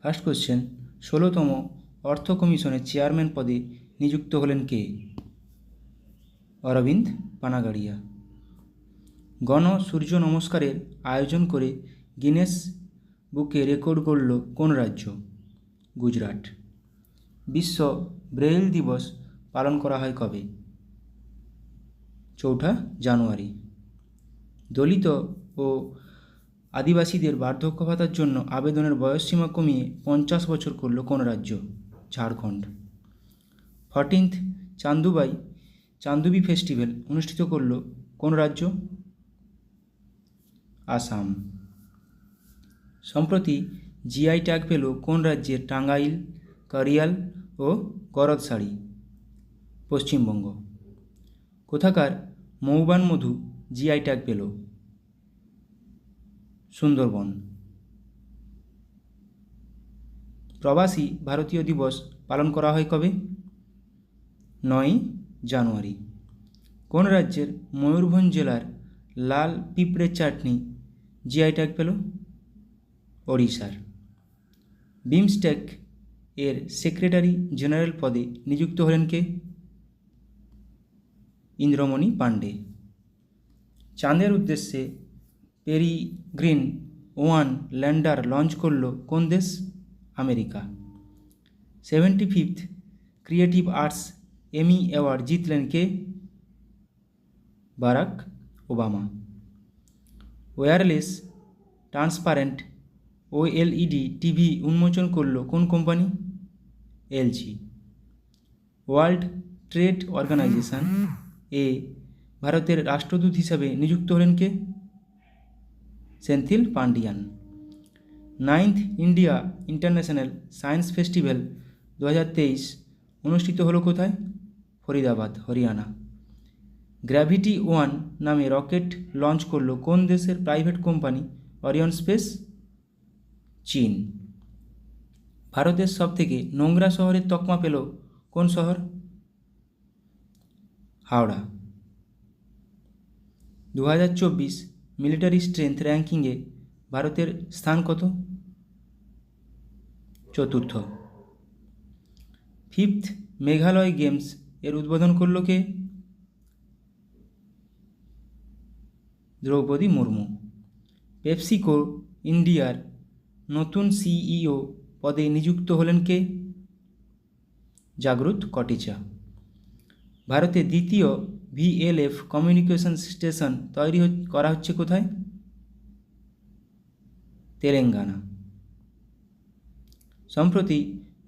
First question, 16তম অর্থ কমিশনের chairman পদে নিযুক্ত হলেন কে? অরবিন্দ পানাগাড়িয়া। গণ সূর্য নমস্কারের আয়োজন করে গিনেস বুকে রেকর্ড গড়ল কোন রাজ্য? গুজরাট। বিশ্ব ব্রেইল দিবস পালন করা হয় কবে? 4 জানুয়ারি। দলিত ও আদিবাসীদের বার্ধক্য ভাতার জন্য আবেদনের বয়সসীমা কমিয়ে 50 বছর করল কোন রাজ্য? ঝাড়খণ্ড। 14th চান্দুবি ফেস্টিভ্যাল অনুষ্ঠিত করল কোন রাজ্য? আসাম। সম্প্রতি জিআই ট্যাগ পেল কোন রাজ্যের টাঙ্গাইল, কারিয়াল ও গরদ শাড়ি? পশ্চিমবঙ্গ। কোথাকার মৌবান মধু জিআই ট্যাগ পেল? সুন্দরবন। প্রবাসী ভারতীয় দিবস পালন করা হয় কবে? 9 জানুয়ারি। কোন রাজ্যের ময়ূরভঞ্জ জেলার লাল পিঁপড়ের চাটনি জিআই ট্যাগ পেল? ওড়িশার। বিমস্টেক এর সেক্রেটারি জেনারেল পদে নিযুক্ত হলেন কে? ইন্দ্রমণি পাণ্ডে। চাঁদের উদ্দেশ্যে পেরিগ্রিন 1 ল্যান্ডার লঞ্চ করল কোন দেশ? America. 75th creative arts Emmy award জিতলেন কে? Barack Obama. Wireless transparent OLED TV উন্মোচন করল কোন company? LG. World Trade Organization এ ভারতের রাষ্ট্রদূত হিসাবে নিযুক্ত হলেন কে? Senthil Pandian. 9th India International Science Festival 2023 অনুষ্ঠিত হলো কোথায়? ফরিদাবাদ, হরিয়ানা। গ্র্যাভিটি 1 নামে রকেট লঞ্চ করল কোন দেশের প্রাইভেট কোম্পানি? অরিয়ন স্পেস, চীন। ভারতের সবথেকে নোংরা শহরের তকমা পেল কোন শহর? হাওড়া। 2024 মিলিটারি স্ট্রেংথ র্যাঙ্কিংয়ে ভারতের স্থান কত? 4র্থ। 5th মেঘালয় গেমস এর উদ্বোধন করল কে? দ্রৌপদী মুর্মু। পেপসিকো ইন্ডিয়ার নতুন সিইও পদে নিযুক্ত হলেন কে? জাগরুত কটেচা। ভারতের দ্বিতীয় ভিএলএফ কমিউনিকেশন স্টেশন তৈরি করা হচ্ছে কোথায়? তেলেঙ্গানা। সম্প্রতি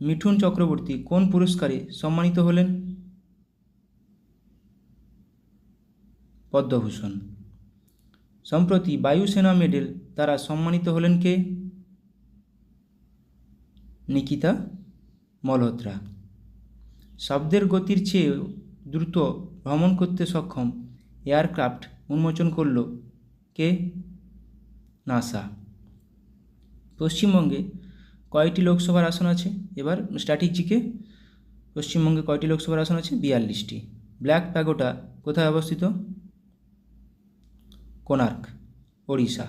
মিঠুন চক্রবর্তী কোন পুরস্কারে সম্মানিত হলেন? পদ্মভূষণ। সম্প্রতি বায়ুসেনা মেডেল দ্বারা সম্মানিত হলেন কে? নিকিতা মলহোত্রা। শব্দের গতির চেয়ে দ্রুত ভ্রমণ করতে সক্ষম এয়ারক্রাফট উন্মোচন করল কে? নাসা। পশ্চিমবঙ্গে কয়টি লোকসভার আসন আছে? এবার স্ট্যাটিক জিকে। পশ্চিমবঙ্গে কয়টি লোকসভার আসন আছে? 42টি। ব্ল্যাক প্যাগোডা কোথায় অবস্থিত? কোণার্ক, ওড়িশা।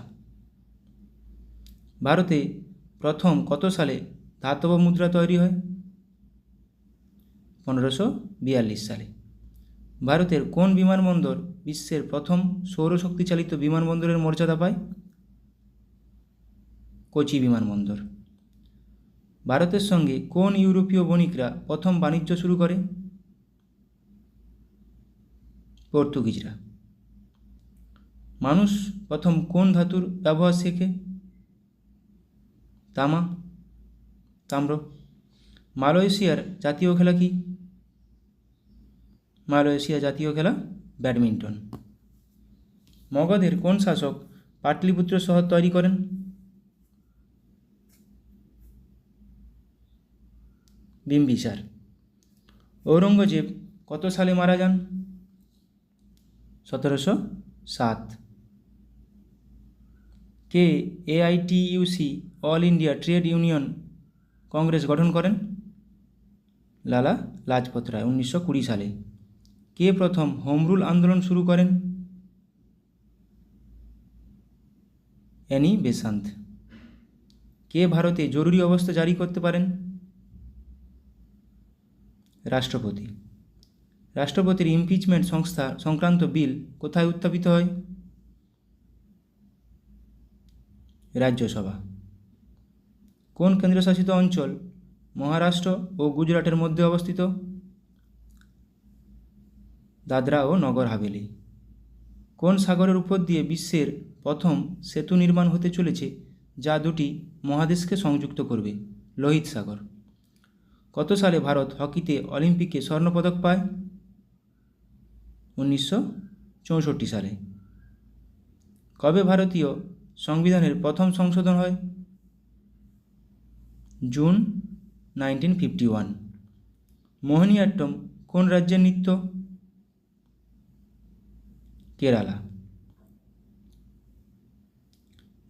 ভারতে প্রথম কত সালে ধাতব মুদ্রা তৈরি হয়? 1542 সালে। ভারতের কোন বিমানবন্দর বিশ্বের প্রথম সৌরশক্তি চালিত বিমানবন্দরের মর্যাদা পায়? কোচি বিমানবন্দর। ভারতের সঙ্গে কোন ইউরোপীয় বণিকরা প্রথম বাণিজ্য শুরু করে? পর্তুগিজরা। মানুষ প্রথম কোন ধাতুর ব্যবহার শেখে? তাম্র। মালয়েশিয়ার জাতীয় খেলা কি? মালয়েশিয়া জাতীয় খেলা ব্যাডমিন্টন। মগধের কোন শাসক পাটলিপুত্র শহর তৈরি করেন? বিম্বিসার। ঔরঙ্গজেব কত সালে মারা যান? 1707। কে AITUC All India Trade Union Congress গঠন করেন? লালা লাজপত রায় 1920 সালে। কে প্রথম হোম রুল আন্দোলন শুরু করেন? Annie Besant. কে কে ভারতে জরুরি অবস্থা জারি করতে পারেন? রাষ্ট্রপতি। রাষ্ট্রপতির ইমপিচমেন্ট সংস্থা সংক্রান্ত বিল কোথায় উত্থাপিত হয়? রাজ্যসভা। কোন কেন্দ্রশাসিত অঞ্চল মহারাষ্ট্র ও গুজরাটের মধ্যে অবস্থিত? দাদরা ও নগর হাভেলি। কোন সাগরের উপর দিয়ে বিশ্বের প্রথম সেতু নির্মাণ হতে চলেছে যা দুটি মহাদেশকে সংযুক্ত করবে? লোহিত সাগর। কত সালে ভারত হকিতে অলিম্পিকে স্বর্ণপদক পায়? 1964 সালে। কবে ভারতীয় সংবিধানের প্রথম সংশোধন হয়? জুন 1951। মোহিনীঅট্টম কোন রাজ্যের নৃত্য? কেরালা।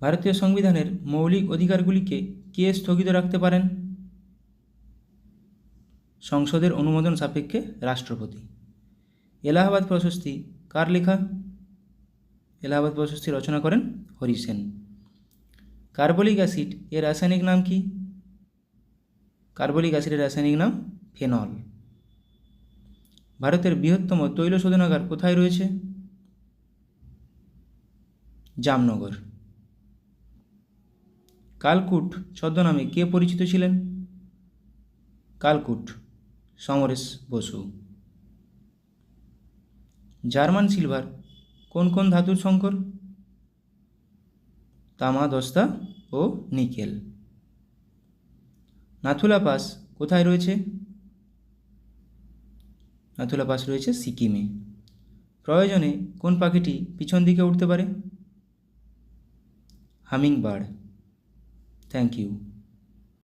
ভারতীয় সংবিধানের মৌলিক অধিকারগুলিকে কে স্থগিত রাখতে পারেন? সংসদের অনুমোদন সাপেক্ষে রাষ্ট্রপতি। এলাহাবাদ প্রশস্তি কার লেখা? এলাহাবাদ প্রশস্তি রচনা করেন হরি সেন। কার্বলিক অ্যাসিড এর রাসায়নিক নাম কি? কার্বলিক অ্যাসিডের রাসায়নিক নাম ফেনল। ভারতের বৃহত্তম তৈল শোধনাগার কোথায় রয়েছে? জামনগর। কালকুট ছদ্মনামে কে পরিচিত ছিলেন? কালকুট সমরেশ বসু। জার্মান সিলভার কোন কোন ধাতুর সংকর? তামা, দস্তা ও নিকেল। নাথুলা পাস কোথায় রয়েছে? নাথুলা পাস রয়েছে সিকিমে। প্রয়োজনে কোন পাখিটি পিছন দিকে উঠতে পারে? Humming bird. Thank you.